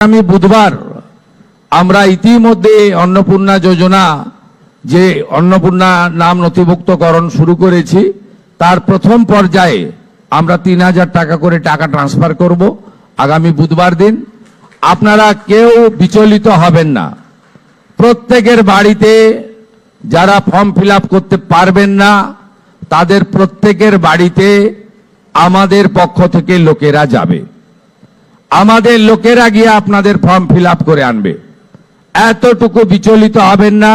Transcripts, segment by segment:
আগামী বুধবার আমরা ইতিমধ্যে অন্নপূর্ণা যোজনা যে অন্নপূর্ণা নাম নথিভুক্তকরণ শুরু করেছি তার প্রথম পর্যায়ে আমরা ৩,০০০ টাকা করে টাকা ট্রান্সফার করব আগামী বুধবার দিন। আপনারা কেউ বিচলিত হবেন না। প্রত্যেকের বাড়িতে যারা ফর্ম ফিল আপ করতে পারবেন না তাদের প্রত্যেকের বাড়িতে আমাদের পক্ষ থেকে লোকেরা যাবে। আমাদের লোকেরা গিয়ে আপনাদের ফর্ম ফিল আপ করে আনবে। এতটুকু বিচলিত হবেন না,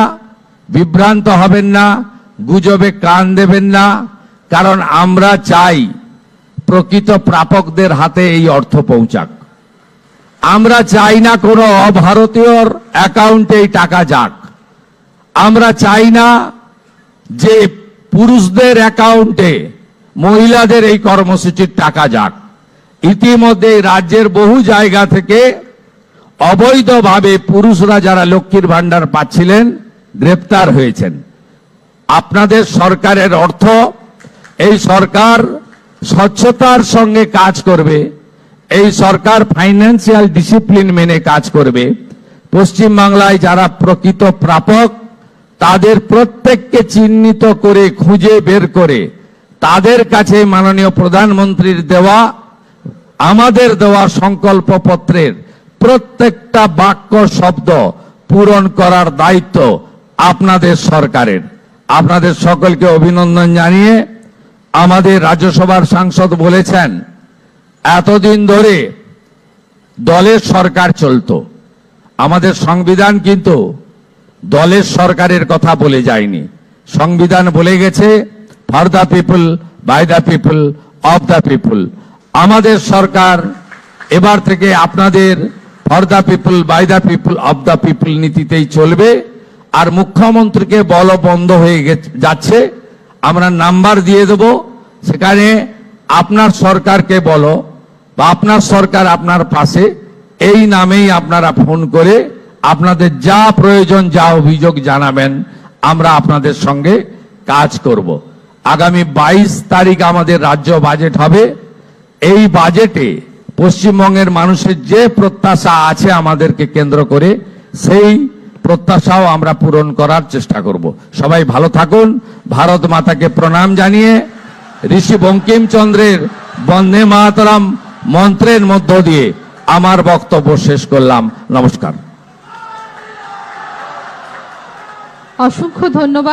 বিভ্রান্ত হবেন না, গুজবে কান দেবেন না। কারণ আমরা চাই প্রকৃত প্রাপকদের হাতে এই অর্থ পৌঁছাক। আমরা চাই না কোনো অভারতীয়র অ্যাকাউন্টে এই টাকা যাক। আমরা চাই না যে পুরুষদের অ্যাকাউন্টে মহিলাদের এই কর্মসূচির টাকা যাক। ইতিমধ্যে রাজ্যের বহু জায়গা থেকে অবৈধভাবে পুরুষরা যারা লক্ষ্মীর ভান্ডার পাচ্ছিলেন গ্রেপ্তার হয়েছেন। আপনাদের সরকারের অর্থ, এই সরকার স্বচ্ছতার সঙ্গে কাজ করবে, এই সরকার ফাইন্যান্সিয়াল ডিসিপ্লিন মেনে কাজ করবে। পশ্চিমবাংলায় যারা প্রকৃত প্রাপক তাদের প্রত্যেককে চিহ্নিত করে খুঁজে বের করে তাদের কাছে মাননীয় প্রধানমন্ত্রীর দেওয়া, আমাদের দেওয়া সংকল্পপত্রের প্রত্যেকটা বাক্য শব্দ পূরণ করার দায়িত্ব আপনাদের সরকারের। আপনাদের সকলকে অভিনন্দন জানিয়ে আমাদের রাজ্যসভার সাংসদ বলেছেন এতদিন ধরে দলের সরকার চলতো। আমাদের সংবিধান কিন্তু দলের সরকারের কথা বলে যায়নি। সংবিধান বলে গেছে for the people, by the people, of the people. আমাদের সরকার এবার থেকে আপনাদের for the people, by the people, of the people নীতিতেই চলবে। আর মুখ্যমন্ত্রীকে বল বন্ধ হয়ে যাচ্ছে, আমরা নাম্বার দিয়ে দেব, সেখানে আপনার সরকারকে বলো বা আপনার সরকার আপনার পাশে, এই নামেই আপনারা ফোন করে আপনাদের যা প্রয়োজন, যা অভিযোগ জানাবেন, আমরা আপনাদের সঙ্গে কাজ করব। আগামী 22 তারিখ আমাদের রাজ্য বাজেট হবে। এই বাজেটে পশ্চিমবঙ্গের মানুষের যে প্রত্যাশা আছে আমাদেরকে কেন্দ্র করে, সেই প্রত্যাশাও আমরা পূরণ করার চেষ্টা করব। সবাই ভালো থাকুন। ভারত মাতাকে প্রণাম জানিয়ে ঋষি বঙ্কিমচন্দ্রের বন্দে মাতরম মন্ত্রের মধ্য দিয়ে আমার বক্তব্য শেষ করলাম। নমস্কার। অসংখ্য ধন্যবাদ।